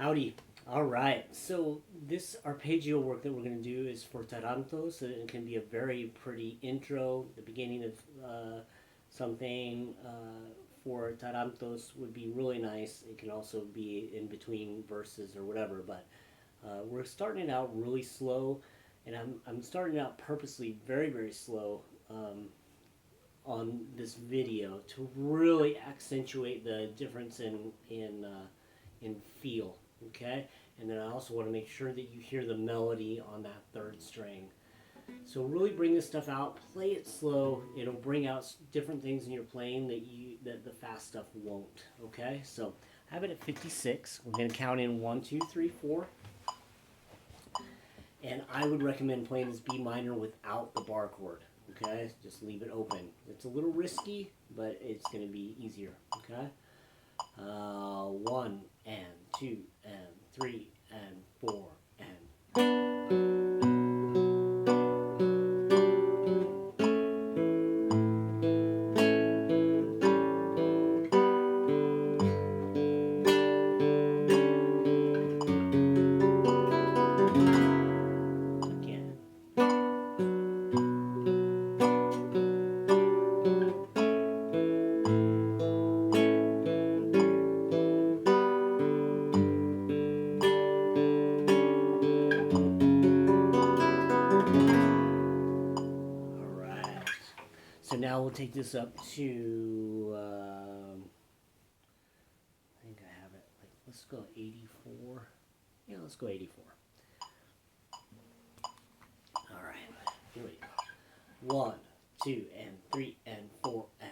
Howdy. All right, so this arpeggio work that we're going to do is for Tarantos. It can be a very pretty intro. The beginning of something for Tarantos would be really nice. It can also be in between verses or whatever, but we're starting out really slow, and I'm starting out purposely very slow on this video to really accentuate the difference in feel. Okay, and then I also want to make sure that you hear the melody on that third string. So really bring this stuff out, play it slow. It'll bring out different things in your playing that the fast stuff won't. Okay, so I have it at 56. We're going to count in 1, 2, 3, 4. And I would recommend playing this B minor without the bar chord. Okay, just leave it open. It's a little risky, but it's going to be easier. Okay, 1 and 2 and 3 and 4 and. So now we'll take this up to, I think I have it, like, let's go 84. Yeah, let's go 84. All right, here we go. 1, 2, and 3, and 4, and.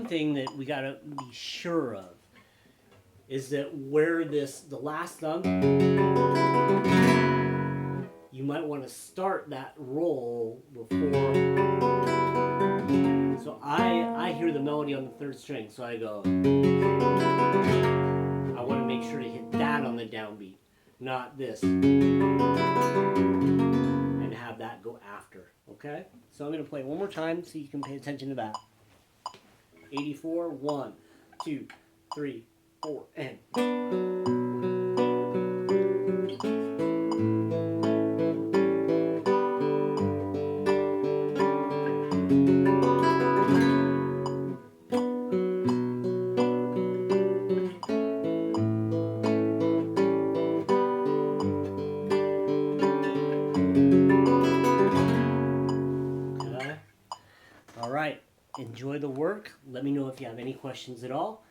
Thing that we got to be sure of is that where the last thumb, you might want to start that roll before. So I hear the melody on the third string, so I go. I want to make sure to hit that on the downbeat, not this, and have that go after. Okay, so I'm going to play one more time so you can pay attention to that. 84, 1, 2, 3, 4, and. Okay. All right. Enjoy the work. Let me know if you have any questions at all.